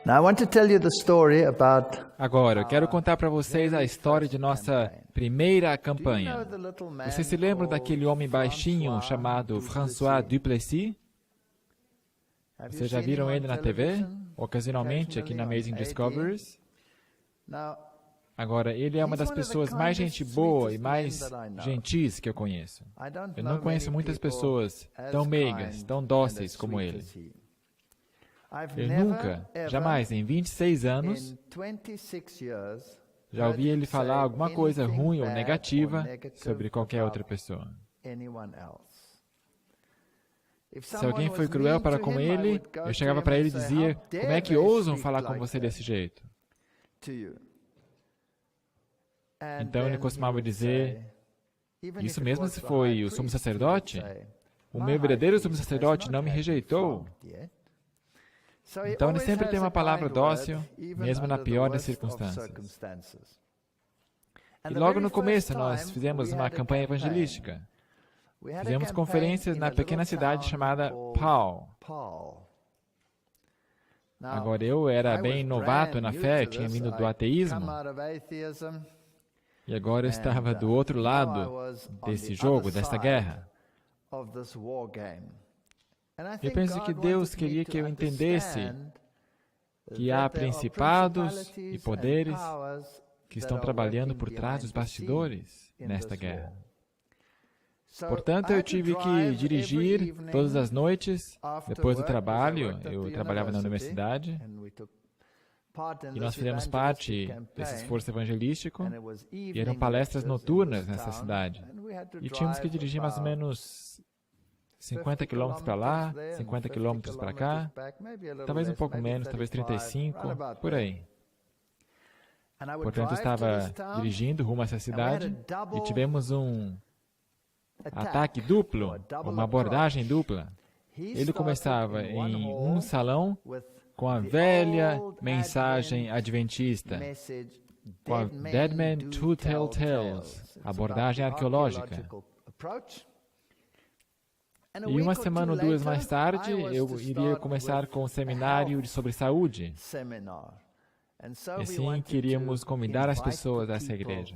Now I want to tell you the story about Agora, eu quero contar para vocês a história de nossa primeira campanha. Vocês se lembram daquele homem baixinho chamado François Duplessis? Vocês já viram ele na TV? Ocasionalmente aqui na Amazing Discoveries? Agora, ele é uma das pessoas mais gente boa e mais gentis que eu conheço. Eu não conheço muitas pessoas tão meigas, tão dóceis como ele. Eu nunca, jamais, em 26 anos, já ouvi ele falar alguma coisa ruim ou negativa sobre qualquer outra pessoa. Se alguém foi cruel para com ele, eu chegava para ele e dizia: como é que ousam falar com você desse jeito? Então ele costumava dizer: isso mesmo se foi o sumo sacerdote? O meu verdadeiro sumo sacerdote não me rejeitou. Então ele sempre tem uma palavra dócil, mesmo na pior das circunstâncias. E logo no começo nós fizemos uma campanha evangelística. Fizemos conferências na pequena cidade chamada Pau. Agora, eu era bem novato na fé, tinha vindo do ateísmo. E agora eu estava do outro lado desse jogo, dessa guerra. Eu penso que Deus queria que eu entendesse que há principados e poderes que estão trabalhando por trás dos bastidores nesta guerra. Portanto, eu tive que dirigir todas as noites, depois do trabalho. Eu trabalhava na universidade e nós fizemos parte desse esforço evangelístico e eram palestras noturnas nessa cidade. E tínhamos que dirigir mais ou menos 50 quilômetros para lá, 50 quilômetros para cá, talvez um pouco menos, talvez 35, por aí. Portanto, eu estava dirigindo rumo a essa cidade e tivemos um ataque duplo, uma abordagem dupla. Ele começava em um salão com a velha mensagem adventista, com a Dead Man Two Tell Tales, abordagem arqueológica. E uma semana ou duas mais tarde, eu iria começar com um seminário sobre saúde. E assim, queríamos convidar as pessoas a essa igreja.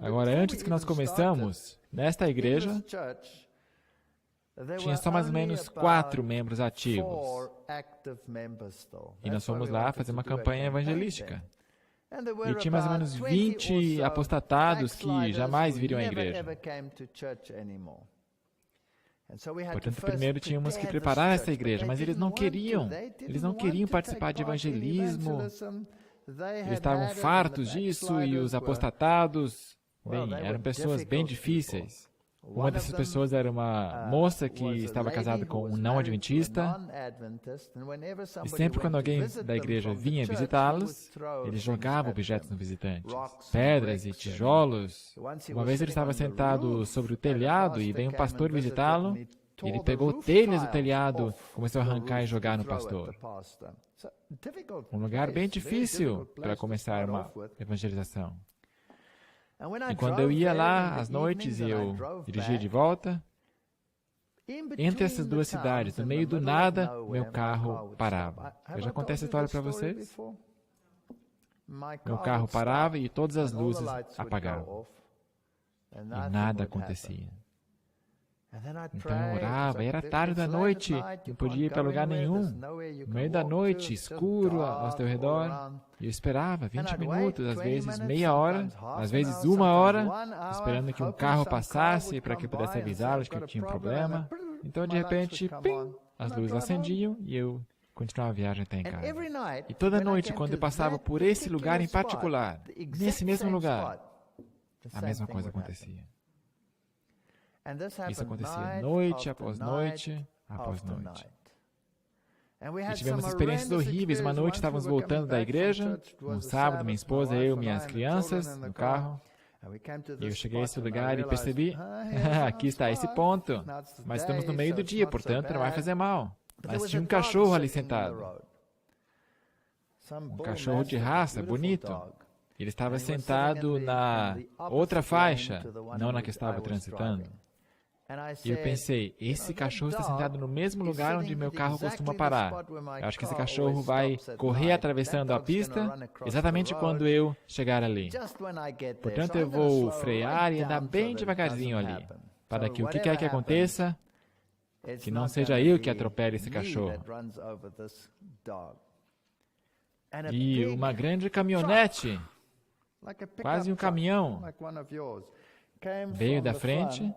Agora, antes que nós começamos, nesta igreja, tinha só mais ou menos 4 membros ativos. E nós fomos lá fazer uma campanha evangelística. E tinha mais ou menos 20 apostatados que jamais viriam à igreja. Portanto, primeiro tínhamos que preparar essa igreja, mas eles não queriam participar de evangelismo. Eles estavam fartos disso e os apostatados, bem, eram pessoas bem difíceis. Uma dessas pessoas era uma moça que estava casada com um não-adventista. E sempre quando alguém da igreja vinha visitá-los, eles jogavam objetos no visitante. Pedras e tijolos. Uma vez ele estava sentado sobre o telhado e veio um pastor visitá-lo. Ele pegou telhas do telhado, começou a arrancar e jogar no pastor. Um lugar bem difícil para começar uma evangelização. E quando eu ia lá às noites e eu dirigia de volta, entre essas duas cidades, no meio do nada, meu carro parava. Eu já contei essa história para vocês? Meu carro parava e todas as luzes apagavam. E nada acontecia. Então eu orava, era tarde da noite, não podia ir para lugar nenhum. No meio da noite, escuro ao teu redor. E eu esperava 20 minutos, às vezes meia hora, às vezes 1 hora, esperando que um carro passasse para que eu pudesse avisá-los que eu tinha um problema. Então, de repente, pim, as luzes acendiam e eu continuava a viagem até em casa. E toda noite, quando eu passava por esse lugar em particular, nesse mesmo lugar, a mesma coisa acontecia. Isso acontecia noite após noite, após noite. E tivemos experiências horríveis. Uma noite estávamos voltando da igreja, um sábado, minha esposa, eu e minhas crianças no carro. E eu cheguei a esse lugar e percebi, aqui está esse ponto. Mas estamos no meio do dia, portanto não vai fazer mal. Mas tinha um cachorro ali sentado. Um cachorro de raça, bonito. Ele estava sentado na outra faixa, não na que estava transitando. E eu pensei, esse cachorro está sentado no mesmo lugar onde meu carro costuma parar. Eu acho que esse cachorro vai correr atravessando a pista exatamente quando eu chegar ali. Portanto, eu vou frear e andar bem devagarzinho ali, para que o que quer que aconteça, que não seja eu que atropele esse cachorro. E uma grande caminhonete, quase um caminhão, veio da frente.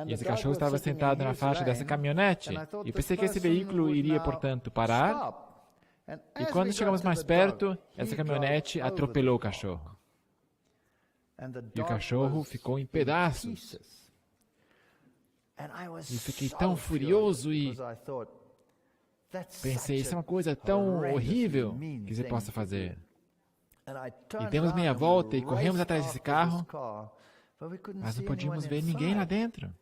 E esse cachorro estava sentado na faixa dessa caminhonete. E pensei que esse veículo iria, portanto, parar. E quando chegamos mais perto, essa caminhonete atropelou o cachorro. E o cachorro ficou em pedaços. E fiquei tão furioso e pensei, isso é uma coisa tão horrível que você possa fazer. E demos meia volta e corremos atrás desse carro, mas não podíamos ver ninguém lá dentro.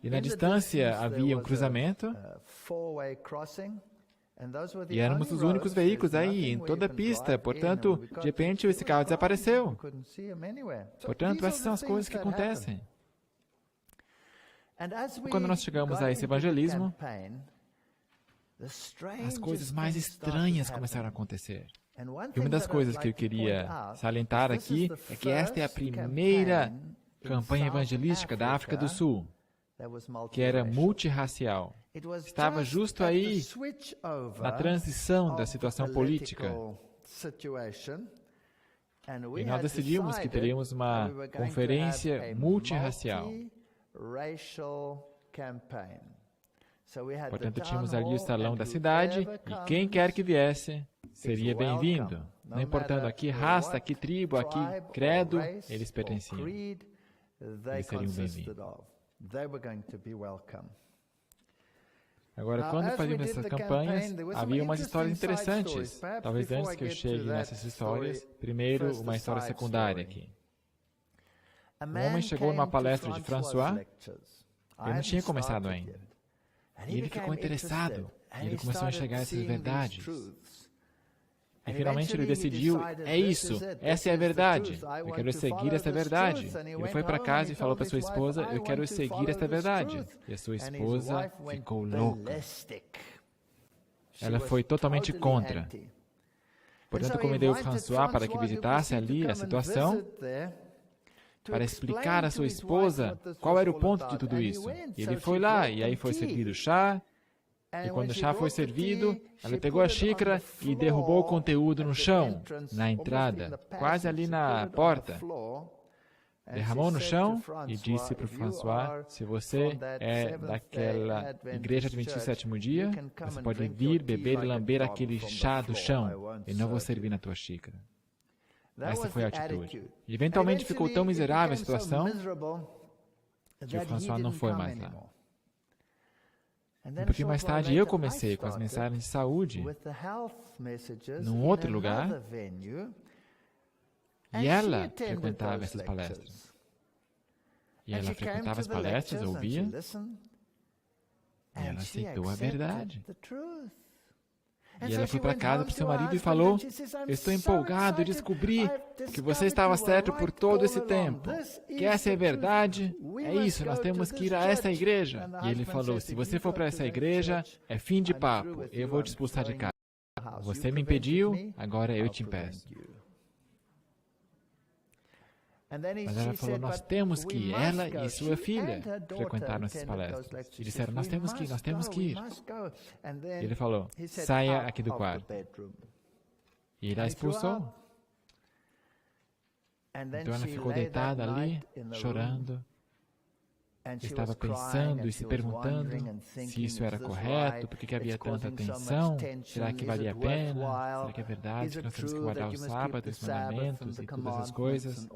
E na distância havia um cruzamento, e éramos os únicos veículos aí, em toda a pista. Portanto, de repente, esse carro desapareceu. Portanto, essas são as coisas que acontecem. Quando nós chegamos a esse evangelismo, as coisas mais estranhas começaram a acontecer. E uma das coisas que eu queria salientar aqui é que esta é a primeira campanha evangelística da África do Sul, que era multirracial. Estava justo aí na transição da situação política. E nós decidimos que teríamos uma conferência multirracial. Portanto, tínhamos ali o salão da cidade e quem quer que viesse seria bem-vindo. Não importando a que raça, a que tribo, a que credo eles pertenciam. Eles seriam bem-vindos. Agora, quando fazíamos essas campanhas, havia umas histórias interessantes. Talvez antes que eu chegue nessas histórias, primeiro uma história secundária aqui. Um homem chegou numa palestra de François, ele não tinha começado ainda. E ele ficou interessado, e ele começou a enxergar essas verdades. E finalmente ele decidiu, é isso, essa é a verdade, eu quero seguir essa verdade. Ele foi para casa e falou para sua esposa, eu quero seguir essa verdade. E a sua esposa ficou louca. Ela foi totalmente contra. Portanto, convidei o François para que visitasse ali a situação, para explicar à sua esposa qual era o ponto de tudo isso. E ele foi lá, e aí foi servido chá, e quando o chá foi servido, ela pegou a xícara e derrubou o conteúdo no chão, na entrada, quase ali na porta. Derramou no chão e disse para o François, se você é daquela igreja adventista do sétimo dia, você pode vir, beber e lamber aquele chá do chão, e não vou servir na tua xícara. Essa foi a atitude. E eventualmente ficou tão miserável a situação que o François não foi mais lá. Um pouquinho mais tarde, eu comecei com as mensagens de saúde num outro lugar, e ela frequentava essas palestras. E ela frequentava as palestras, ouvia, e ela aceitou a verdade. E ela foi para casa para seu marido e falou, eu estou empolgado, eu descobri que você estava certo por todo esse tempo, que essa é a verdade, é isso, nós temos que ir a essa igreja. E ele falou, se você for para essa igreja, é fim de papo, eu vou te expulsar de casa. Você me impediu, agora eu te impeço. Mas ela falou, nós temos que ir, ela e sua filha frequentaram essas palestras. E disseram, nós temos que ir. E ele falou, saia aqui do quarto. E ele a expulsou. Então ela ficou deitada ali, chorando. Estava pensando e se perguntando se isso era correto, por que havia tanta tensão, será que valia a pena, será que é verdade que nós temos que guardar o sábado, os mandamentos e todas essas coisas.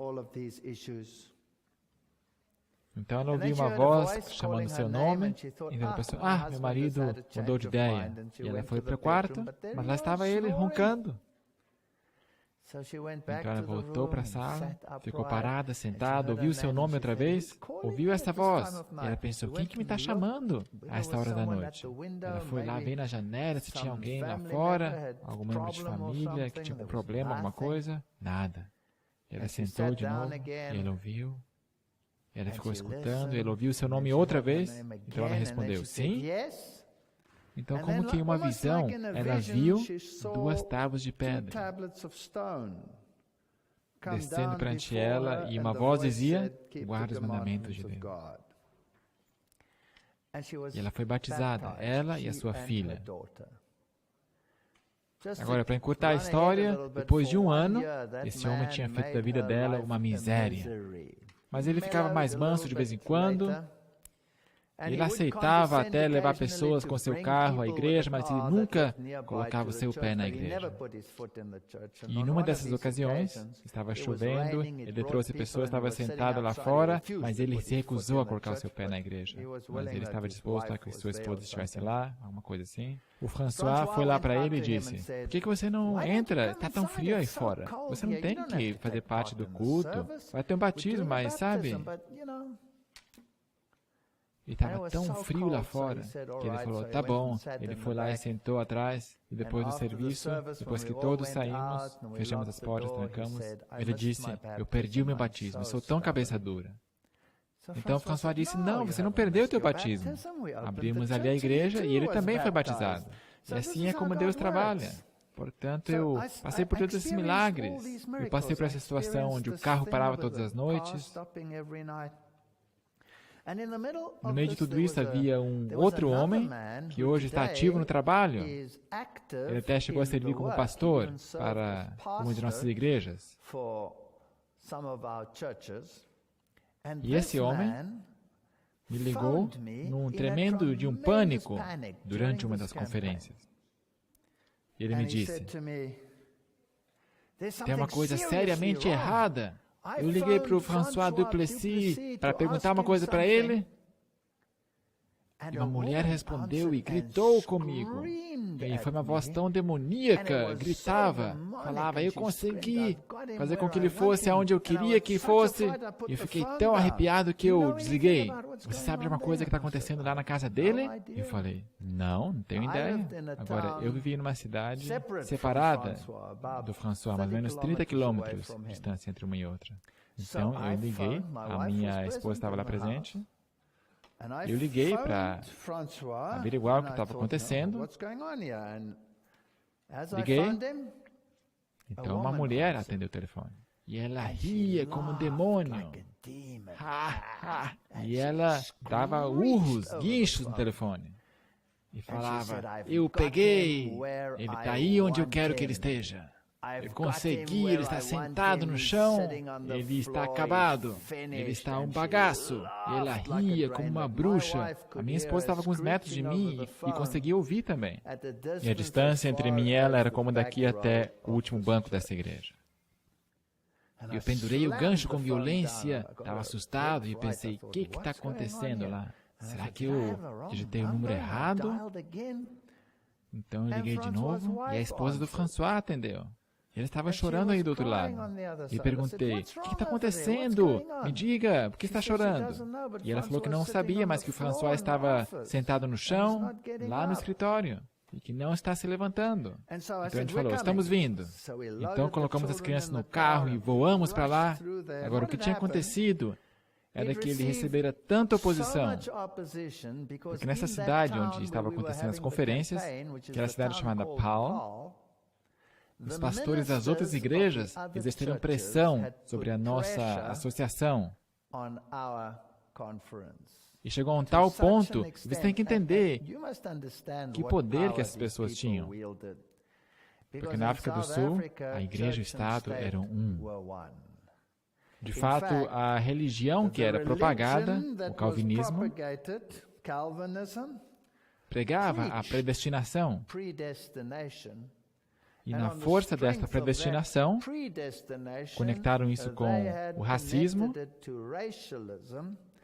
Então ela ouviu uma voz chamando seu nome, e ela pensou, meu marido mudou de ideia. E ela foi para o quarto, mas lá estava ele roncando. Então ela voltou para a sala, ficou parada, sentada, ouviu seu nome outra vez, ouviu essa voz. E ela pensou, quem que me está chamando a esta hora da noite? Ela foi lá, veio na janela, se tinha alguém lá fora, algum membro de família que tinha um problema, alguma coisa. Nada. Ela sentou de novo e ela ouviu. Ela ficou escutando, ele ouviu seu nome outra vez, então ela respondeu, sim. Então, como que em uma visão, ela viu 2 tábuas de pedra descendo perante ela, e uma voz dizia, guarda os mandamentos de Deus. E ela foi batizada, ela e a sua filha. Agora, para encurtar a história, depois de 1 ano, esse homem tinha feito da vida dela uma miséria. Mas ele ficava mais manso de vez em quando. Ele aceitava até levar pessoas com seu carro à igreja, mas ele nunca colocava o seu pé na igreja. E em uma dessas ocasiões, estava chovendo, ele trouxe pessoas, estava sentado lá fora, mas ele se recusou a colocar o seu pé na igreja. Mas ele estava disposto a que sua esposa estivesse lá, alguma coisa assim. O François foi lá para ele e disse, por que você não entra? Está tão frio aí fora. Você não tem que fazer parte do culto. Vai ter um batismo, mas sabe... E estava tão frio lá fora que ele falou, tá bom. Ele foi lá e sentou atrás, e depois do serviço, depois que todos saímos, fechamos as portas, trancamos, ele disse, eu perdi o meu batismo, eu sou tão cabeça dura. Então François disse, não, você não perdeu o teu batismo. Abrimos ali a igreja e ele também foi batizado. E assim é como Deus trabalha. Portanto, eu passei por todos esses milagres. Eu passei por essa situação onde o carro parava todas as noites. No meio de tudo isso havia um outro homem que hoje está ativo no trabalho. Ele até chegou a servir como pastor para uma de nossas igrejas. E esse homem me ligou num tremendo de um pânico durante uma das conferências. E ele me disse, tem uma coisa seriamente errada. Eu liguei para o François Duplessis para perguntar uma coisa para ele. E uma mulher respondeu e gritou comigo. E foi uma voz tão demoníaca, gritava, falava, eu consegui fazer com que ele fosse aonde eu queria que fosse. E eu fiquei tão arrepiado que eu desliguei. Você sabe de uma coisa que está acontecendo lá na casa dele? E eu falei, não tenho ideia. Agora, eu vivi numa cidade separada do François, mais ou menos 30 quilômetros de distância entre uma e outra. Então, eu liguei, a minha esposa estava lá presente. Eu liguei para averiguar o que estava acontecendo. Liguei. Então, uma mulher atendeu o telefone. E ela ria como um demônio. E ela dava urros, guinchos no telefone. E falava, eu peguei, ele está aí onde eu quero que ele esteja. Eu consegui, ele está sentado no chão, ele está acabado, ele está um bagaço. E ela ria como uma bruxa. A minha esposa estava a alguns metros de mim e conseguia ouvir também. E a distância entre mim e ela era como daqui até o último banco dessa igreja. Eu pendurei o gancho com violência, estava assustado e pensei, o que está acontecendo lá? Será que eu digitei o número errado? Então eu liguei de novo e a esposa do François atendeu. Ele estava chorando aí do outro lado. E perguntei, o que está acontecendo? Me diga, por que está chorando? E ela falou que não sabia, mas que o François estava sentado no chão, lá no escritório, e que não está se levantando. Então a gente falou, estamos vindo. Então colocamos as crianças no carro e voamos para lá. Agora, o que tinha acontecido era que ele recebera tanta oposição, porque nessa cidade onde estavam acontecendo as conferências, que era a cidade chamada Paul, os pastores das outras igrejas exerceram pressão sobre a nossa associação. E chegou a um tal ponto, você tem que entender que poder que essas pessoas tinham. Porque na África do Sul, a igreja e o Estado eram um. De fato, a religião que era propagada, o calvinismo, pregava a predestinação. E na força desta predestinação, conectaram isso com o racismo.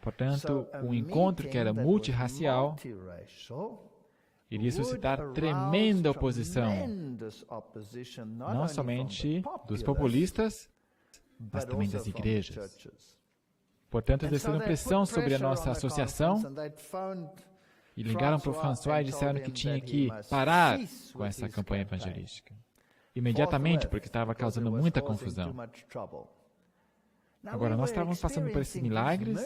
Portanto, um encontro que era multirracial iria suscitar tremenda oposição, não somente dos populistas, mas também das igrejas. Portanto, exerceram pressão sobre a nossa associação e ligaram para o François e disseram que tinha que parar com essa campanha evangelística. Imediatamente, porque estava causando muita confusão. Agora, nós estávamos passando por esses milagres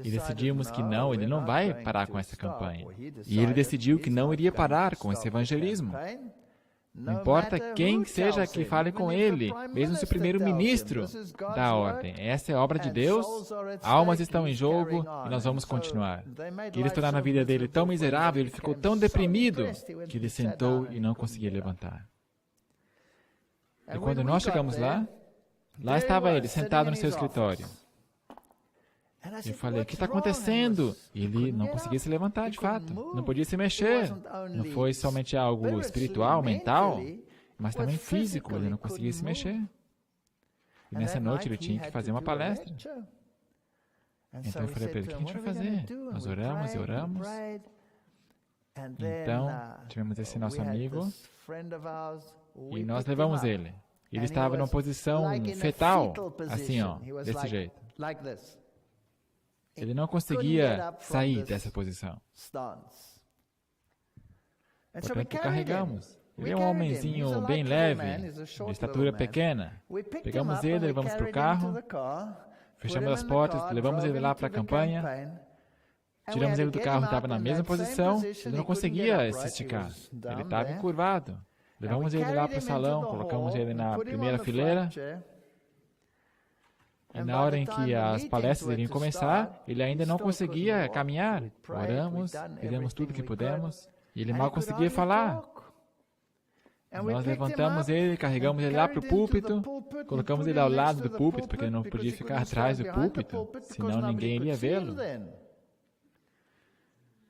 e decidimos que não, ele não vai parar com essa campanha. E ele decidiu que não iria parar com esse evangelismo. Não importa quem seja que fale com ele, mesmo se o primeiro-ministro da ordem. Essa é a obra de Deus, almas estão em jogo e nós vamos continuar. E eles tornaram a vida dele tão miserável, ele ficou tão deprimido, que ele sentou e não conseguia levantar. E quando nós chegamos lá estava ele, sentado no seu escritório. Eu falei, o que está acontecendo? E ele não conseguia se levantar, de fato. Não podia se mexer. Não foi somente algo espiritual, mental, mas também físico. Ele não conseguia se mexer. E nessa noite ele tinha que fazer uma palestra. Então eu falei para ele, o que a gente vai fazer? Nós oramos e oramos. Então, tivemos esse nosso amigo e nós levamos ele. Ele estava numa posição fetal, assim, ó, desse jeito. Ele não conseguia sair dessa posição. Portanto, carregamos. Ele é um homenzinho bem leve, de estatura pequena. Pegamos ele, levamos para o carro, fechamos as portas, levamos ele lá para a campanha, tiramos ele do carro, estava na mesma posição, ele não conseguia se esticar. Ele estava encurvado. Levamos ele lá para o salão, colocamos ele na primeira fileira. E na hora em que as palestras iriam começar, ele ainda não conseguia caminhar. Oramos, fizemos tudo o que pudemos, e ele mal conseguia falar. Nós levantamos ele, carregamos ele lá para o púlpito, colocamos ele ao lado do púlpito, porque ele não podia ficar atrás do púlpito, senão ninguém iria vê-lo.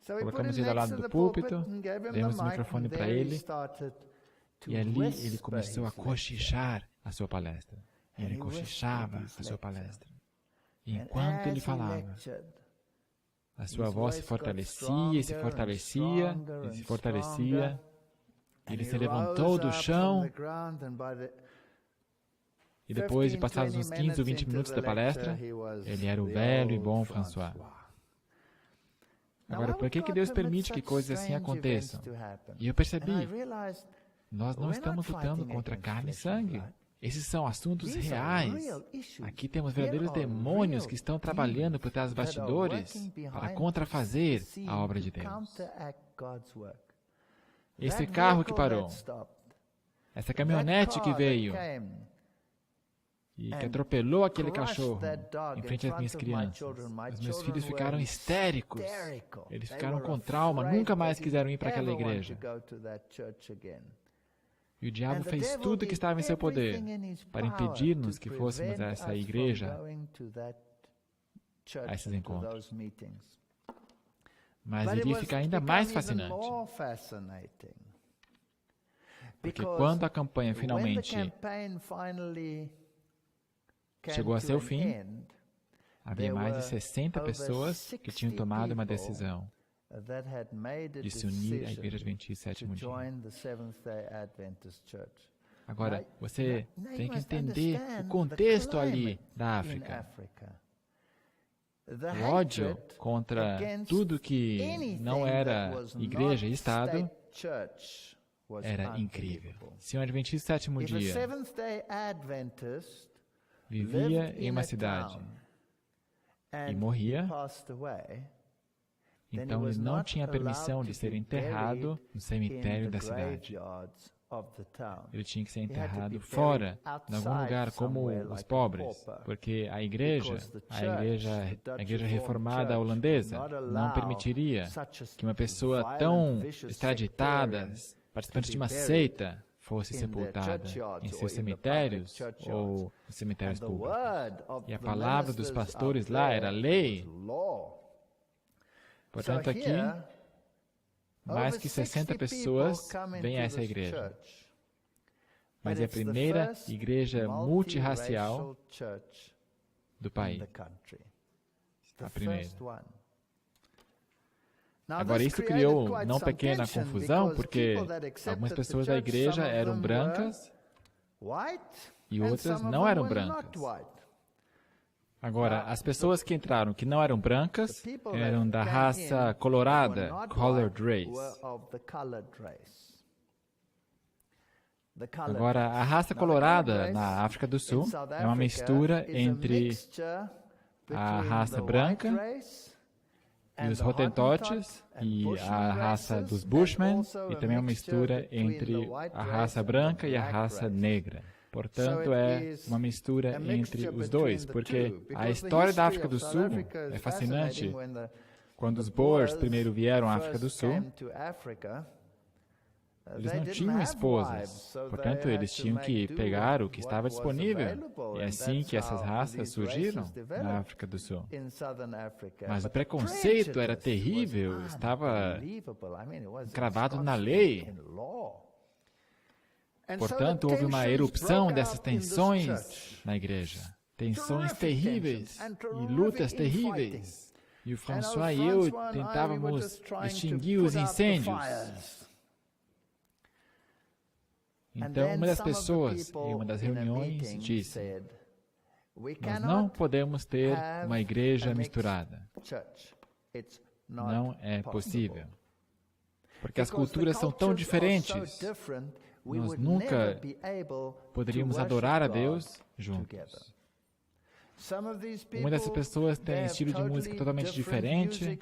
Colocamos ele ao lado do púlpito, demos o microfone para ele, e ali ele começou a cochichar a sua palestra. Ele cochichava a sua palestra. E enquanto ele falava, a sua voz se fortalecia e se fortalecia e se fortalecia. Ele se levantou do chão e depois de passados uns 15 ou 20 minutos da palestra, ele era o velho e bom François. Agora, por que Deus permite que coisas assim aconteçam? E eu percebi, nós não estamos lutando contra carne e sangue. Esses são assuntos reais. Aqui temos verdadeiros demônios que estão trabalhando por trás dos bastidores para contrafazer a obra de Deus. Esse carro que parou, essa caminhonete que veio e que atropelou aquele cachorro em frente às minhas crianças. Os meus filhos ficaram histéricos. Eles ficaram com trauma, nunca mais quiseram ir para aquela igreja. E o diabo fez tudo o que estava em seu poder para impedir-nos que fôssemos a essa igreja, a esses encontros. Mas iria ficar ainda mais fascinante. Porque quando a campanha finalmente chegou a seu fim, havia mais de 60 pessoas que tinham tomado uma decisão de se unir à Igreja Adventista Sétimo Dia. Agora, você tem que entender o contexto ali da África. O ódio contra tudo que não era igreja e Estado era incrível. Se um Adventista Sétimo Dia vivia em uma cidade e morria, então ele não tinha permissão de ser enterrado no cemitério da cidade. Ele tinha que ser enterrado fora, em algum lugar como os pobres, porque a igreja reformada holandesa não permitiria que uma pessoa tão extraditada, participante de uma seita, fosse sepultada em seus cemitérios ou em cemitérios públicos. E a palavra dos pastores lá era lei. Portanto, aqui, mais que 60 pessoas vêm a essa igreja. Mas é a primeira igreja multirracial do país. A primeira. Agora, isso criou não pequena confusão, porque algumas pessoas da igreja eram brancas e outras não eram brancas. Agora, as pessoas que entraram que não eram brancas eram da raça colorada, colored race. Agora, a raça colorada na África do Sul é uma mistura entre a raça branca e os Hottentotes e a raça dos Bushmen, e também uma mistura entre a raça branca e a raça negra. Portanto, é uma mistura entre os dois, porque a história da África do Sul é fascinante. Quando os Boers primeiro vieram à África do Sul, eles não tinham esposas, portanto, eles tinham que pegar o que estava disponível. E é assim que essas raças surgiram na África do Sul. Mas o preconceito era terrível, estava cravado na lei. Portanto, houve uma erupção dessas tensões na igreja. Tensões terríveis e lutas terríveis. E o François e eu tentávamos extinguir os incêndios. Então, uma das pessoas, em uma das reuniões, disse: nós não podemos ter uma igreja misturada. Não é possível. Porque as culturas são tão diferentes. Nós nunca poderíamos adorar a Deus juntos. Uma dessas pessoas tem estilo de música totalmente diferente,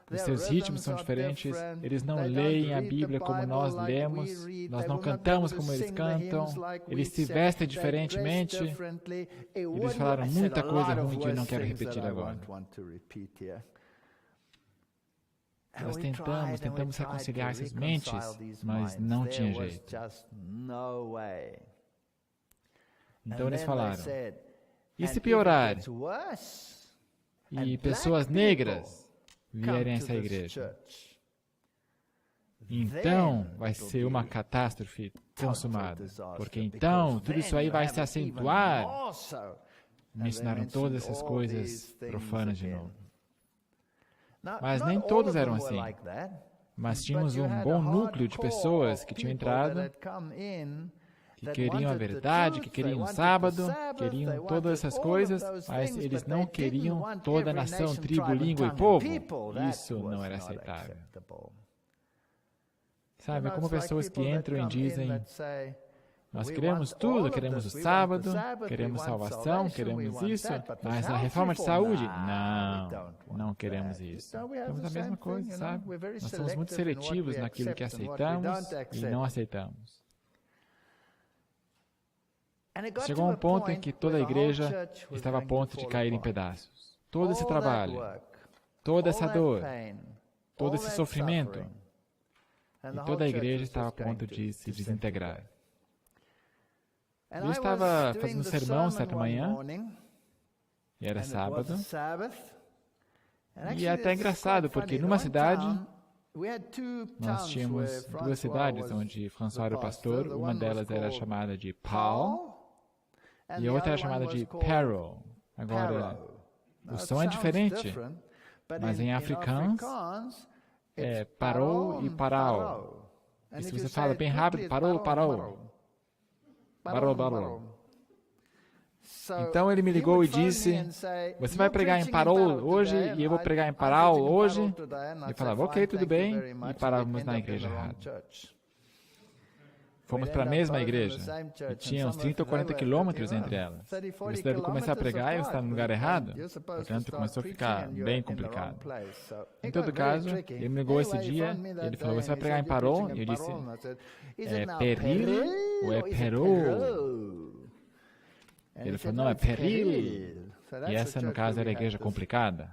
os seus ritmos são diferentes, eles não leem a Bíblia como nós lemos, nós não cantamos como eles cantam, eles se vestem diferentemente, eles falaram muita coisa ruim que eu não quero repetir agora. Nós tentamos reconciliar essas mentes, mas não tinha jeito. Então eles falaram: e se piorar? E pessoas negras vierem a essa igreja? Então vai ser uma catástrofe consumada. Porque então tudo isso aí vai se acentuar. Me ensinaram todas essas coisas profanas de novo. Mas nem todos eram assim. Mas tínhamos um bom núcleo de pessoas que tinham entrado, que queriam a verdade, que queriam o sábado, queriam todas essas coisas, mas eles não queriam toda a nação, tribo, língua e povo. Isso não era aceitável. Sabe, é como pessoas que entram e dizem: nós queremos tudo, queremos o sábado, queremos salvação, queremos isso, mas a reforma de saúde, não queremos isso. Temos a mesma coisa, sabe? Nós somos muito seletivos naquilo que aceitamos e não aceitamos. Chegou um ponto em que toda a igreja estava a ponto de cair em pedaços. Todo esse trabalho, toda essa dor, todo esse sofrimento, e toda a igreja estava a ponto de se desintegrar. Eu estava fazendo sermão certa manhã, e era sábado, e é até engraçado, porque numa cidade, nós tínhamos duas cidades onde François era o pastor, uma delas era chamada de Paul, e a outra era chamada de Paro. Agora, o som é diferente, mas em africano é parou e parau. E se você fala bem rápido, parou, parou. Barou, barou. Então ele me ligou e disse: você vai pregar em Parou hoje e eu vou pregar em Parau hoje? Eu falava: ok, tudo bem, e parávamos na igreja errada. Fomos para a mesma igreja e tinha uns 30 ou 40 quilômetros entre elas. Você deve começar a pregar e você está no lugar errado. Portanto, começou a ficar bem complicado. Em todo caso, ele me ligou esse dia e ele falou: você vai pregar em Parou? E eu disse: é Peril ou é Perou? Ele falou: não, é Peril. E essa, no caso, era a igreja complicada.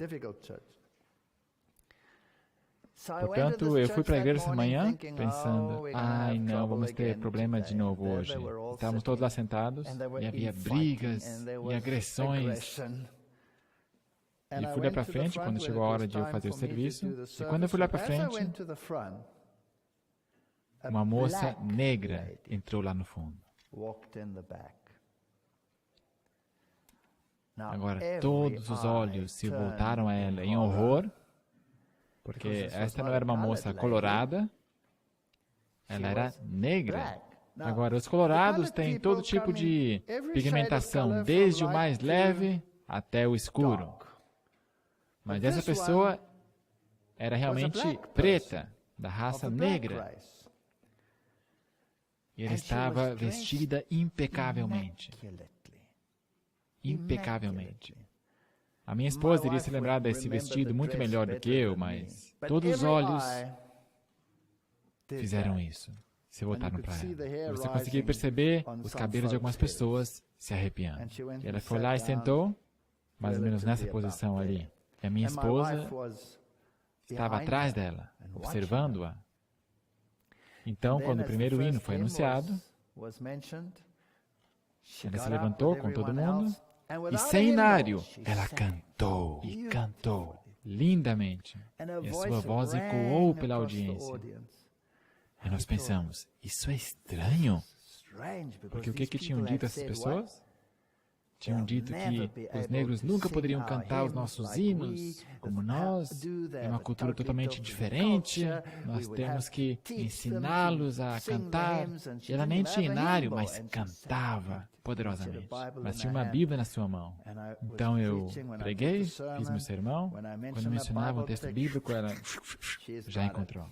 Portanto, eu fui para a igreja essa manhã pensando: ai não, vamos ter problema de novo hoje. Estávamos todos lá sentados e havia brigas e agressões. E fui lá para frente quando chegou a hora de eu fazer o serviço. E quando eu fui lá para frente, uma moça negra entrou lá no fundo. Agora todos os olhos se voltaram a ela em horror, porque esta não era uma moça colorada, ela era negra. Agora, os colorados têm todo tipo de pigmentação, desde o mais leve até o escuro. Mas essa pessoa era realmente preta, da raça negra. E ela estava vestida impecavelmente. Impecavelmente. A minha esposa iria se lembrar desse vestido muito melhor do que eu, mas todos os olhos fizeram isso. Se voltaram para ela. E você conseguia perceber os cabelos de algumas pessoas se arrepiando. E ela foi lá e sentou, mais ou menos nessa posição ali. E a minha esposa estava atrás dela, observando-a. Então, quando o primeiro hino foi anunciado, ela se levantou com todo mundo e, sem inário, ela cantou e cantou lindamente. E a sua voz ecoou pela audiência. E nós pensamos, isso é estranho. Porque o que tinham dito essas pessoas? Tinham dito que os negros nunca poderiam cantar os nossos hinos como nós, é uma cultura totalmente diferente, nós temos que ensiná-los a cantar. E ela nem tinha inário, mas cantava poderosamente. Mas tinha uma Bíblia na sua mão. Então eu preguei, fiz meu sermão, quando mencionava um texto bíblico, ela já encontrou.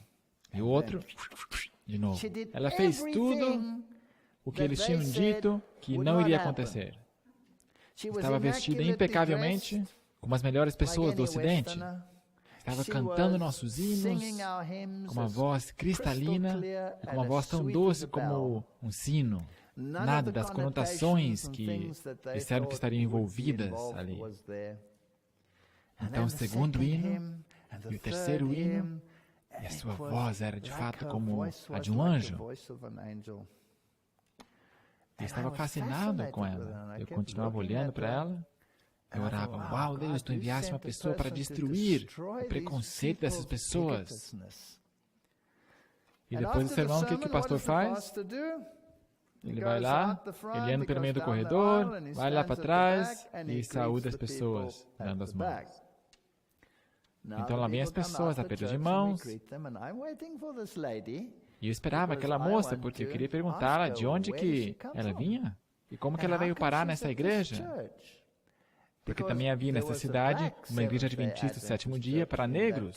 E o outro, de novo. Ela fez tudo o que eles tinham dito que não iria acontecer. Estava vestida impecavelmente, como as melhores pessoas do Ocidente. Estava cantando nossos hinos, com uma voz cristalina e com uma voz tão doce como um sino. Nada das conotações que disseram que estariam envolvidas ali. Então, o segundo hino e o terceiro hino, e a sua voz era de fato como a de um anjo. Eu estava fascinado com ela. Eu continuava olhando para ela. Eu orava, uau, Deus, tu enviaste uma pessoa para destruir o preconceito dessas pessoas. E depois do sermão, o que o pastor faz? Ele vai lá, ele anda pelo meio do corredor, vai lá para trás e saúda as pessoas, dando as mãos. Então lá vem as pessoas, aperto de mãos. E eu esperava aquela moça, porque eu queria perguntá-la de onde que ela vinha e como que ela veio parar nessa igreja. Porque também havia nessa cidade uma igreja adventista do sétimo dia para negros.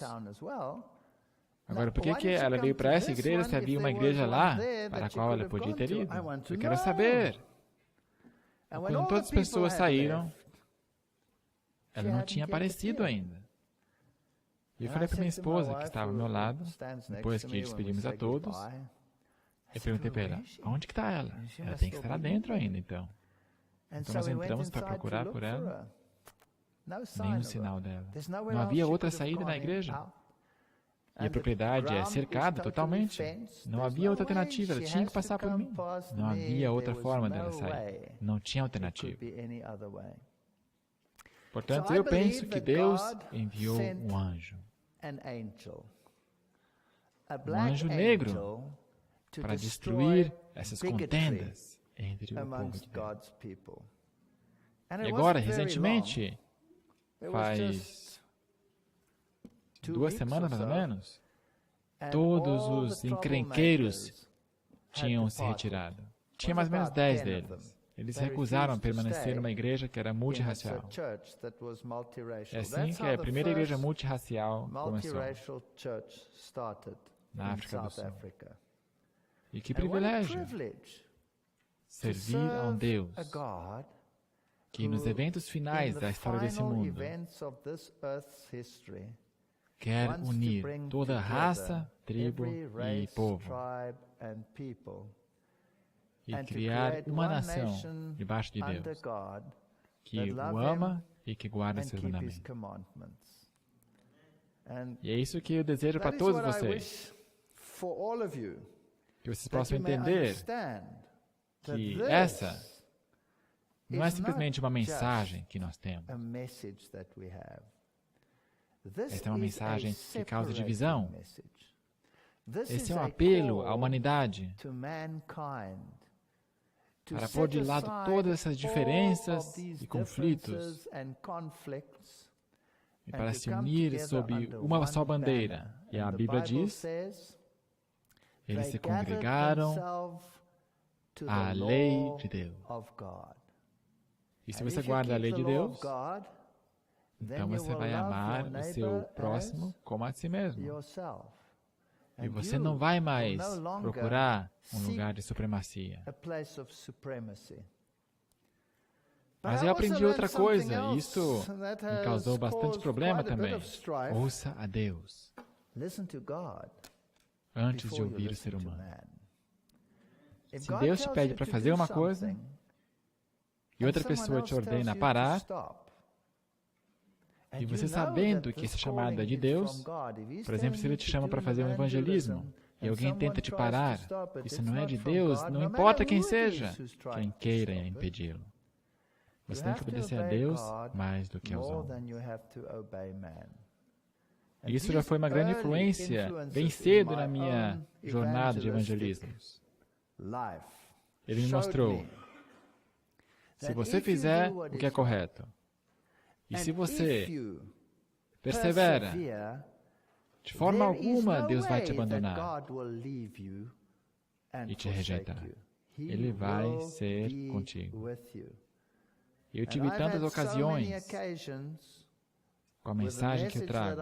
Agora, por que ela veio para essa igreja se havia uma igreja lá para a qual ela podia ter ido? Eu quero saber. Quando todas as pessoas saíram, ela não tinha aparecido ainda. E eu falei para minha esposa, que estava ao meu lado, depois que despedimos a todos, eu perguntei para ela, onde que está ela? Ela tem que estar lá dentro ainda, então. Então nós entramos para procurar por ela, nenhum sinal dela. Não havia outra saída na igreja. E a propriedade é cercada totalmente. Não havia outra alternativa, ela tinha que passar por mim. Não havia outra forma dela sair. Não tinha alternativa. Portanto, eu penso que Deus enviou um anjo. Um anjo negro para destruir essas contendas entre o povo de Deus. E agora, recentemente, faz 2 semanas mais ou menos, todos os encrenqueiros tinham se retirado. Tinha mais ou menos 10 deles. Eles recusaram permanecer numa igreja que era multirracial. É assim que a primeira igreja multirracial começou na África do Sul. E que privilégio servir a um Deus que nos eventos finais da história desse mundo quer unir toda raça, tribo e povo e criar uma nação debaixo de Deus que o ama e que guarda seus mandamentos. E é isso que eu desejo para todos vocês. Que vocês possam entender que essa não é simplesmente uma mensagem que nós temos. Esta é uma mensagem que causa divisão. Esse é um apelo à humanidade para pôr de lado todas essas diferenças e conflitos e para se unir sob uma só bandeira. E a Bíblia diz, eles se congregaram à lei de Deus. E se você guarda a lei de Deus, então você vai amar o seu próximo como a si mesmo. E você não vai mais procurar um lugar de supremacia. Mas eu aprendi outra coisa, e isto me causou bastante problema também. Ouça a Deus antes de ouvir o ser humano. Se Deus te pede para fazer uma coisa e outra pessoa te ordena a parar, e você sabendo que esse chamado é de Deus, por exemplo, se Ele te chama para fazer um evangelismo e alguém tenta te parar, isso não é de Deus, não importa quem seja, quem queira impedi-lo. Você tem que obedecer a Deus mais do que aos homens. Isso já foi uma grande influência bem cedo na minha jornada de evangelismo. Ele me mostrou, se você fizer o que é correto, e se você persevera, de forma alguma Deus vai te abandonar e te rejeitar. Ele vai ser contigo. Eu tive tantas ocasiões com a mensagem que eu trago,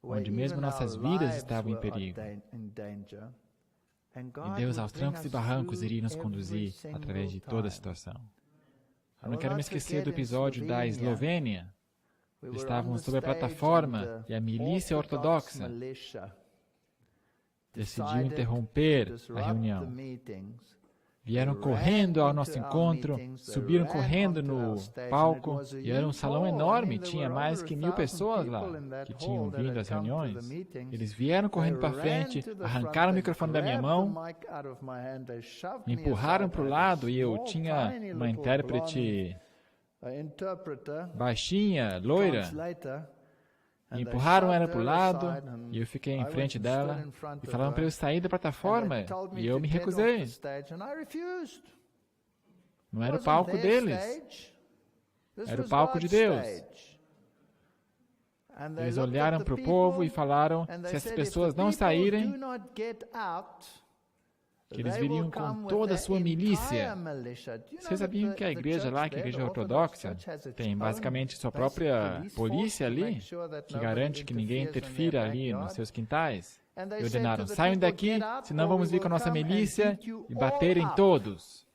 onde mesmo nossas vidas estavam em perigo. E Deus, aos trancos e barrancos, iria nos conduzir através de toda a situação. Eu não quero me esquecer do episódio da Eslovênia. Estávamos sobre a plataforma e a milícia ortodoxa decidiu interromper a reunião. Vieram correndo ao nosso encontro, subiram correndo no palco, e era um salão enorme, tinha mais que 1000 pessoas lá, que tinham vindo às reuniões. Eles vieram correndo para frente, arrancaram o microfone da minha mão, me empurraram para o lado, e eu tinha uma intérprete baixinha, loira, me empurraram ela para o lado, e eu fiquei em frente dela, e falaram para eu sair da plataforma, e eu me recusei. Não era o palco deles, era o palco de Deus. Eles olharam para o povo e falaram, se as pessoas não saírem, que eles viriam com toda a sua milícia. Vocês sabiam que a igreja lá, que a igreja ortodoxa, tem basicamente sua própria polícia ali, que garante que ninguém interfira ali nos seus quintais? E ordenaram, saiam daqui, senão vamos vir com a nossa milícia e bater em todos.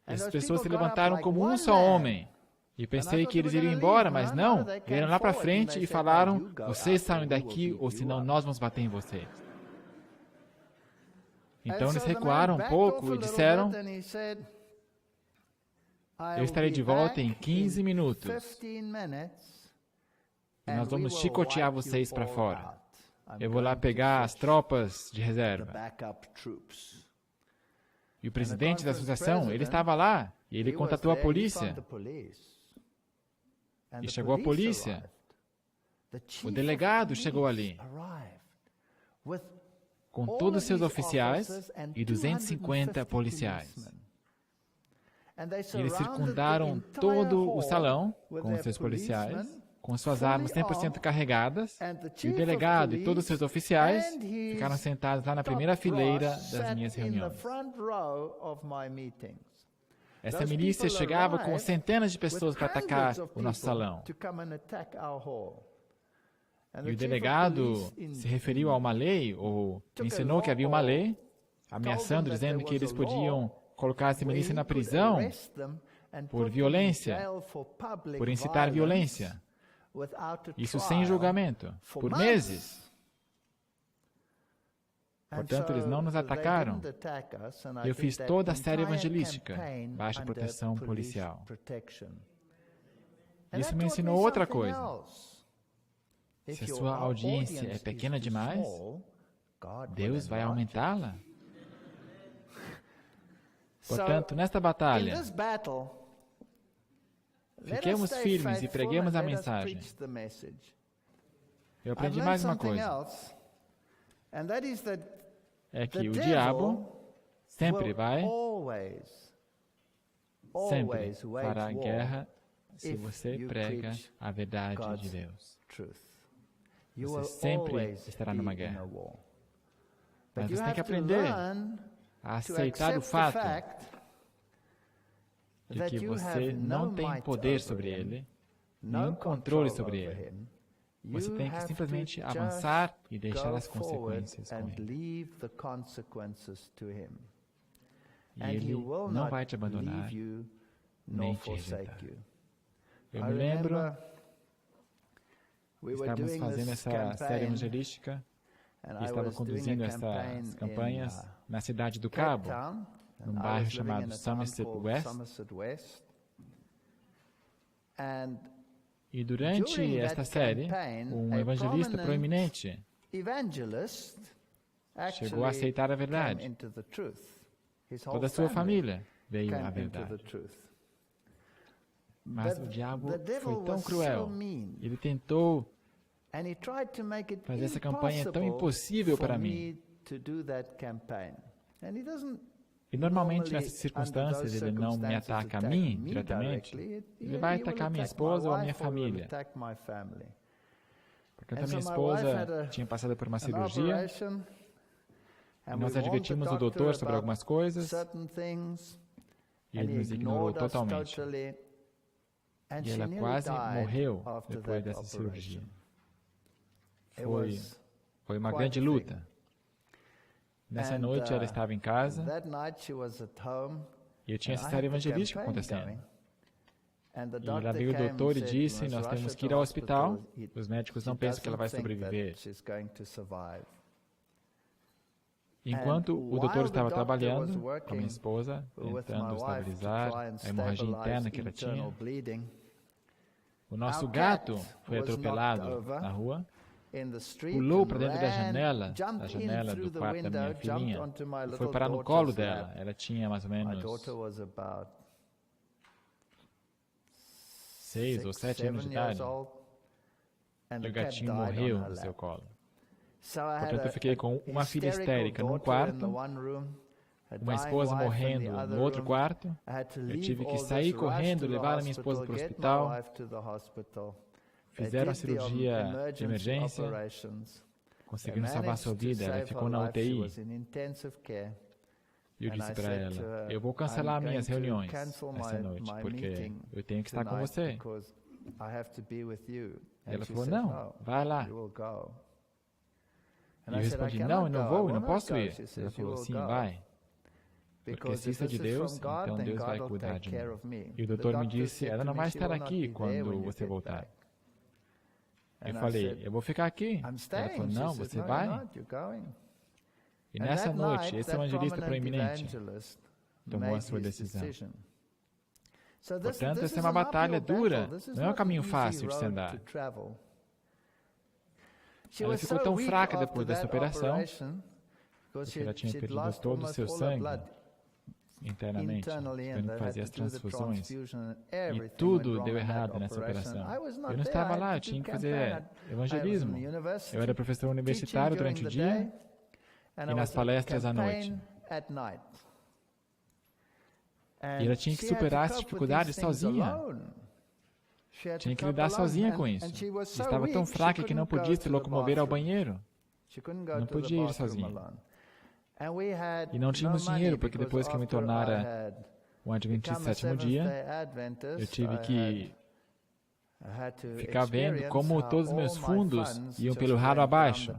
Essas pessoas se levantaram como um só homem. E pensei que eles iriam embora, mas não. Vieram lá para frente e falaram, vocês saiam daqui ou senão nós vamos bater em vocês. Então eles recuaram um pouco e disseram, eu estarei de volta em 15 minutos. E nós vamos chicotear vocês para fora. Eu vou lá pegar as tropas de reserva. E o presidente da associação, ele estava lá, e ele contatou a polícia. E chegou a polícia. O delegado chegou ali, com todos os seus oficiais e 250 policiais. Eles circundaram todo o salão com os seus policiais, com suas armas 100% carregadas, e o delegado e todos os seus oficiais ficaram sentados lá na primeira fileira das minhas reuniões. Essa milícia chegava com centenas de pessoas para atacar o nosso salão. E o delegado se referiu a uma lei, ou ensinou que havia uma lei, ameaçando, dizendo que eles podiam colocar essa milícia na prisão por violência, por incitar violência. Isso sem julgamento, por meses. Portanto, eles não nos atacaram. Eu fiz toda a série evangelística, baixa proteção policial. Isso me ensinou outra coisa. Se a sua audiência é pequena demais, Deus vai aumentá-la. Portanto, nesta batalha, fiquemos firmes e preguemos a mensagem. Eu aprendi mais uma coisa. É que o diabo sempre fará guerra se você prega a verdade de Deus. Você sempre estará numa guerra. Mas você tem que aprender a aceitar o fato de que você não tem poder sobre ele, nenhum controle sobre ele. Você tem que simplesmente avançar e deixar as consequências com Ele. E Ele não vai te abandonar, nem te rejeitar. Eu me lembro, estávamos fazendo essa série evangelística e estava conduzindo essas campanhas na cidade do Cabo, num bairro chamado Somerset West. E durante esta série, um evangelista proeminente chegou a aceitar a verdade. Toda a sua família veio à verdade. Mas o diabo foi tão cruel. Ele tentou fazer essa campanha tão impossível para mim. E normalmente nessas circunstâncias ele não me ataca a mim diretamente, ele vai atacar minha esposa ou a minha família. Portanto, a minha esposa tinha passado por uma cirurgia, e nós advertimos o doutor sobre algumas coisas, e ele nos ignorou totalmente. E ela quase morreu depois dessa cirurgia. Foi uma grande luta. Nessa noite ela estava em casa e eu tinha essa série evangelística acontecendo. E lá veio o doutor e disse, nós temos que ir ao hospital, os médicos não pensam que ela vai sobreviver. Enquanto o doutor estava trabalhando com a minha esposa, tentando estabilizar a hemorragia interna que ela tinha, o nosso gato foi atropelado na rua, pulou para dentro da janela do quarto da minha filhinha, e foi parar no colo dela. Ela tinha mais ou menos 6 ou 7 anos de idade. E o gatinho morreu no seu colo. Portanto, eu fiquei com uma filha histérica num quarto, uma esposa morrendo no outro quarto. Eu tive que sair correndo, levar a minha esposa para o hospital. Fizeram a cirurgia de emergência, conseguiram salvar sua vida, ela ficou na UTI. E eu disse para ela, eu vou cancelar minhas reuniões essa noite, porque eu tenho que estar com você. E ela falou, não, vai lá. E eu respondi, não, eu não vou, eu não posso ir. Ela falou, sim, vai. Porque se isso é de Deus, então Deus vai cuidar de mim. E o doutor me disse, ela não vai estar aqui quando você voltar. Eu falei, eu vou ficar aqui. Ela falou, não, você vai? E nessa noite, esse evangelista proeminente tomou a sua decisão. Portanto, essa é uma batalha dura, não é um caminho fácil de se andar. Ela ficou tão fraca depois dessa operação, porque ela tinha perdido todo o seu sangue internamente, tendo que fazer as transfusões, e tudo deu errado nessa operação. Eu não estava lá, eu tinha que fazer evangelismo. Eu era professor universitário durante o dia e nas palestras à noite. E ela tinha que superar as dificuldades sozinha. Tinha que lidar sozinha com isso. Estava tão fraca que não podia se locomover ao banheiro. Não podia ir sozinha. E não tínhamos dinheiro, porque depois que eu me tornara um adventista do sétimo dia, eu tive que ficar vendo como todos os meus fundos iam pelo ralo abaixo.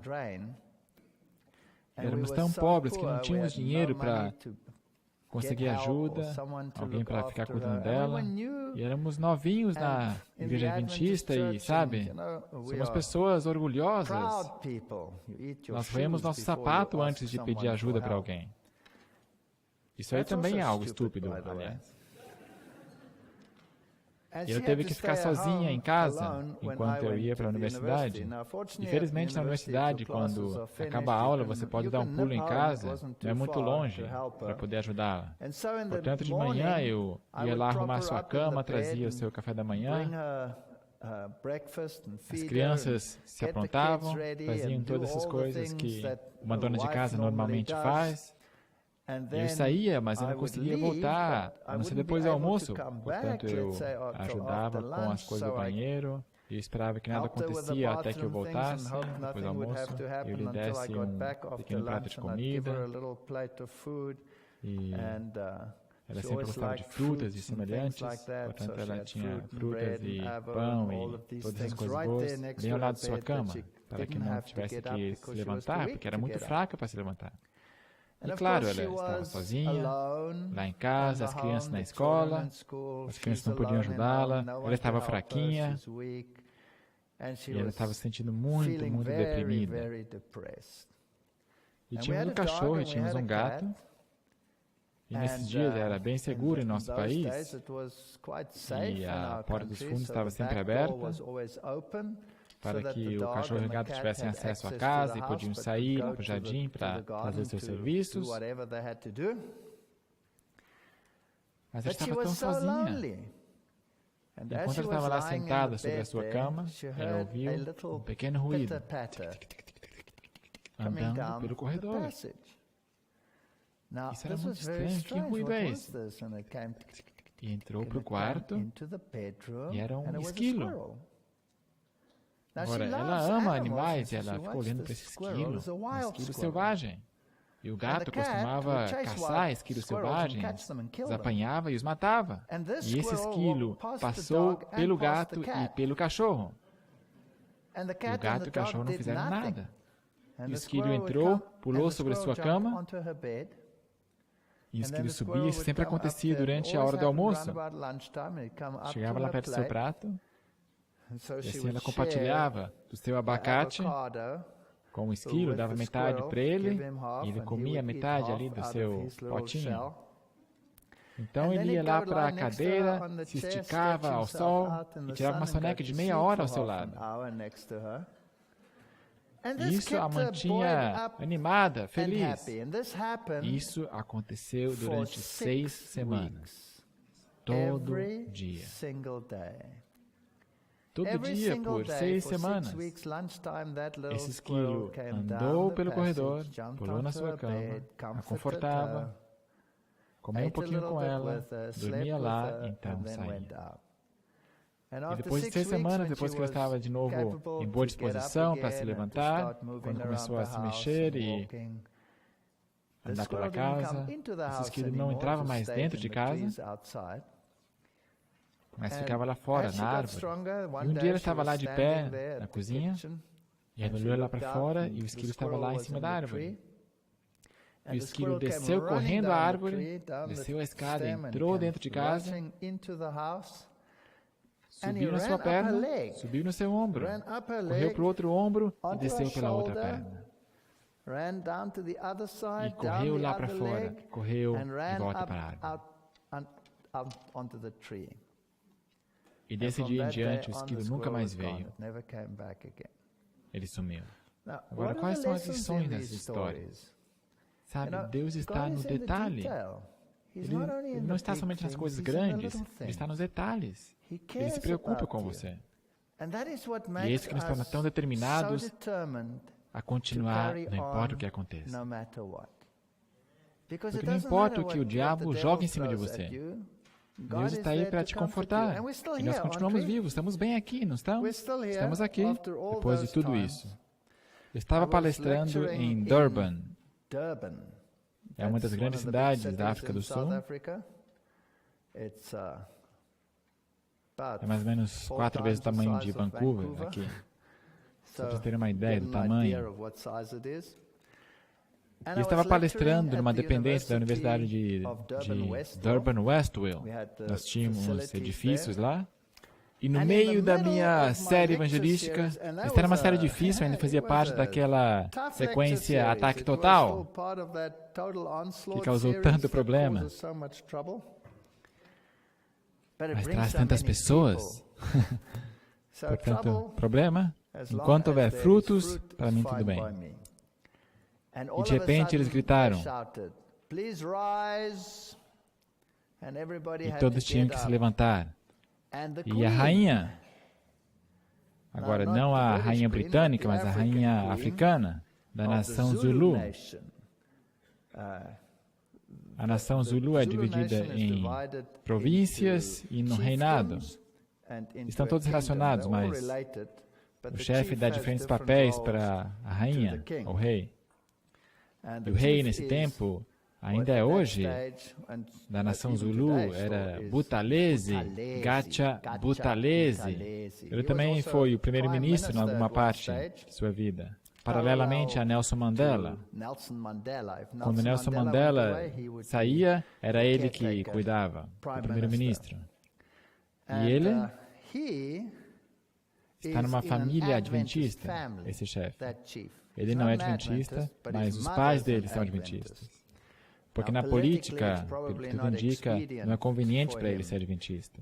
Éramos tão pobres que não tínhamos dinheiro para conseguir ajuda, alguém para ficar cuidando dela. E éramos novinhos na igreja adventista e, sabe, somos pessoas orgulhosas. Nós roemos nosso sapato antes de pedir ajuda para alguém. Isso aí também é algo estúpido, aliás. E ela teve que ficar sozinha em casa enquanto eu ia para a universidade. Infelizmente, na universidade, quando acaba a aula, você pode dar um pulo em casa, não é muito longe, para poder ajudá-la. Portanto, de manhã eu ia lá arrumar sua cama, trazia o seu café da manhã. As crianças se aprontavam, faziam todas essas coisas que uma dona de casa normalmente faz. Eu saía, mas eu não conseguia voltar, a não ser depois do almoço. Portanto, eu ajudava com as coisas do banheiro, e esperava que nada acontecia até que eu voltasse, depois do almoço. Eu lhe desse um pequeno prato de comida, e Ela sempre gostava de frutas e semelhantes, portanto ela tinha frutas e pão e todas as coisas boas bem ao lado de sua cama, para que não tivesse que se levantar, porque era muito fraca para se levantar. E claro, ela estava sozinha, lá em casa, as crianças na escola, as crianças não podiam ajudá-la, ela estava fraquinha, e ela estava se sentindo muito, muito deprimida. E tínhamos um cachorro e tínhamos um gato, e nesses dias era bem seguro em nosso país, e a porta dos fundos estava sempre aberta, para que o cachorro e o gato tivessem acesso à casa e podiam sair para o jardim para fazer seus serviços. Mas ela estava tão sozinha. Enquanto ela estava lá sentada sobre a sua cama, ela ouviu um pequeno ruído andando pelo corredor. Isso era muito estranho. Que ruído é esse? E entrou para o quarto e era um esquilo. Agora, ela ama animais e ela ficou olhando para esse esquilo, um esquilo selvagem. E o gato costumava caçar esquilos selvagens, os apanhava e os matava. E esse esquilo passou pelo gato e pelo cachorro. E o gato e o cachorro não fizeram nada. E o esquilo entrou, pulou sobre a sua cama. E o esquilo subia, isso sempre acontecia durante a hora do almoço. Chegava lá perto do seu prato, e assim ela compartilhava do seu abacate com o esquilo, dava metade para ele, e ele comia metade ali do seu potinho. Então ele ia lá para a cadeira, se esticava ao sol e tirava uma soneca de meia hora ao seu lado. Isso a mantinha animada, feliz. Isso aconteceu durante 6 semanas. Todo dia. Todo dia, por 6 semanas. Esse esquilo andou pelo corredor, pulou na sua cama, a confortava, comeu um pouquinho com ela, dormia lá, então saía. E depois de 6 semanas, depois que ela estava de novo em boa disposição para se levantar, quando começou a se mexer e andar pela casa, esse esquilo não entrava mais dentro de casa, mas ficava lá fora, na árvore. E um dia ela estava lá de pé, na cozinha, e ela olhou lá para fora e o esquilo estava lá em cima da árvore. E o esquilo desceu correndo a árvore, desceu a escada, entrou dentro de casa, subiu na sua perna, subiu no seu ombro, correu para o outro ombro e desceu pela outra perna. E correu lá para fora, correu de volta para a árvore. E desse dia em diante, o esquilo nunca mais veio. Ele sumiu. Agora, quais são as lições dessas histórias? Sabe, Deus está no detalhe. Ele não está somente nas coisas grandes, Ele está nos detalhes. Ele se preocupa com você. E é isso que nos torna tão determinados a continuar, não importa o que aconteça. Porque não importa o que o diabo joga em cima de você. Deus está aí para te confortar. E nós continuamos vivos, estamos bem aqui, não estamos? Estamos aqui, depois de tudo isso. Eu estava palestrando em Durban. É uma das grandes cidades da África do Sul. É mais ou menos 4 vezes o tamanho de Vancouver, aqui. Só para vocês terem uma ideia do tamanho. E eu estava palestrando numa dependência da Universidade de Durban Westville. Nós tínhamos edifícios lá. E no meio da minha série evangelística, esta era uma série difícil, ainda fazia parte daquela sequência Ataque Total, que causou tanto problema. Mas traz tantas pessoas. Portanto, problema, enquanto houver frutos, para mim tudo bem. E de repente eles gritaram. E todos tinham que se levantar. E a rainha, agora não a rainha britânica, mas a rainha africana, da nação Zulu. A nação Zulu é dividida em províncias e no reinado. Estão todos relacionados, mas o chefe dá diferentes papéis para a rainha, o rei. E o rei, nesse tempo, ainda é hoje, da nação Zulu, era Buthelezi, Gacha Buthelezi. Ele também foi o primeiro-ministro em alguma parte de sua vida, paralelamente a Nelson Mandela. Quando Nelson Mandela saía, era ele que cuidava, o primeiro-ministro. E ele está numa família adventista, esse chefe. Ele não é adventista, mas os pais dele são adventistas. Porque na política, tudo indica, não é conveniente para ele ser adventista.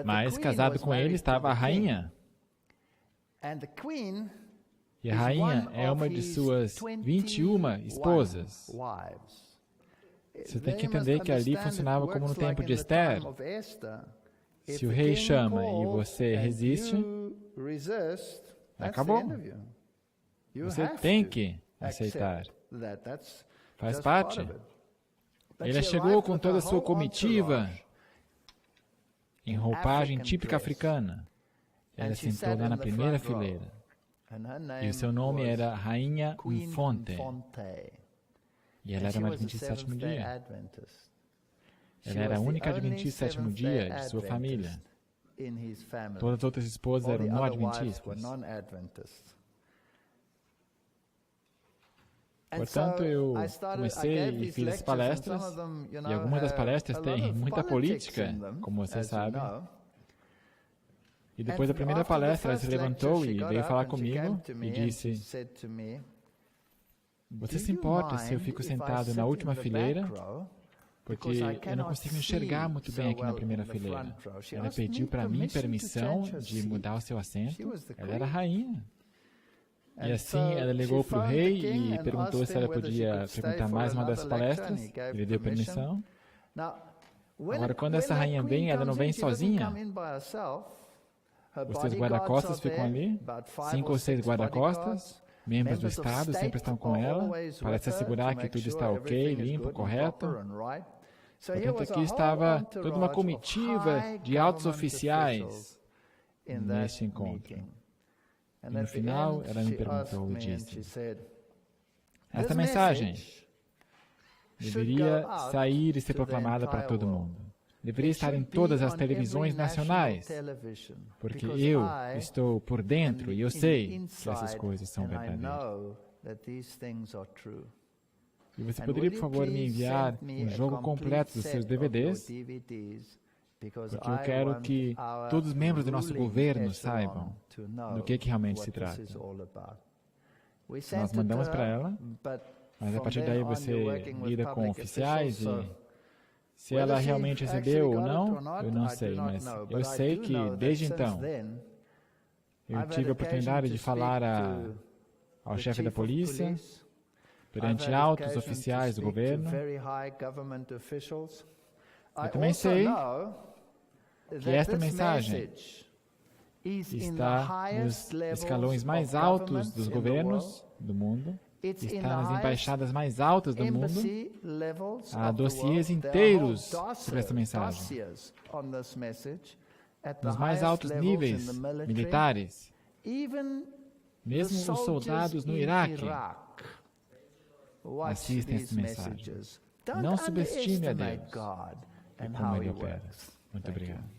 Mas, casado com ele, estava a rainha. E a rainha é uma de suas 21 esposas. Você tem que entender que ali funcionava como no tempo de Esther. Se o rei chama e você resiste, acabou. Você tem que aceitar. Faz parte. Ele chegou com toda a sua comitiva, em roupagem típica africana. Ela sentou lá na primeira fileira. E o seu nome era Rainha Mfonte. E ela era uma adventista do sétimo dia. Ela era a única adventista do sétimo dia de sua família. Todas as outras esposas eram não adventistas. Portanto, eu comecei e fiz as palestras, e algumas das palestras têm muita política, como você sabe. E depois da primeira palestra, ela se levantou e veio falar comigo e disse: você se importa se eu fico sentado na última fileira? Porque eu não consigo enxergar muito bem aqui na primeira fileira. Ela pediu para mim permissão de mudar o seu assento. Ela era rainha. E assim ela ligou para o rei e perguntou se ela podia frequentar mais uma das palestras. Ele deu permissão. Agora, quando essa rainha vem, ela não vem sozinha. Os seus guarda-costas ficam ali, 5 ou 6 guarda-costas. Membros do Estado sempre estão com ela, para se assegurar que tudo está ok, limpo, correto. Portanto, aqui estava toda uma comitiva de altos oficiais neste encontro. E no final, ela me perguntou e disse: esta mensagem deveria sair e ser proclamada para todo mundo. Deveria estar em todas as televisões nacionais, porque eu estou por dentro e eu sei que essas coisas são verdadeiras. E você poderia, por favor, me enviar um jogo completo dos seus DVDs, porque eu quero que todos os membros do nosso governo saibam do que realmente se trata. Nós mandamos para ela, mas a partir daí você lida com oficiais e se ela realmente recebeu ou não, eu não sei, mas eu sei que desde então eu tive a oportunidade de falar ao chefe da polícia, perante altos oficiais do governo. Eu também sei que esta mensagem está nos escalões mais altos dos governos do mundo, está nas embaixadas mais altas do mundo. Há dossiês inteiros sobre essa mensagem. Nos mais altos níveis militares, mesmo os soldados no Iraque assistem essa mensagem. Não subestime a Deus e como Ele opera. Muito obrigado.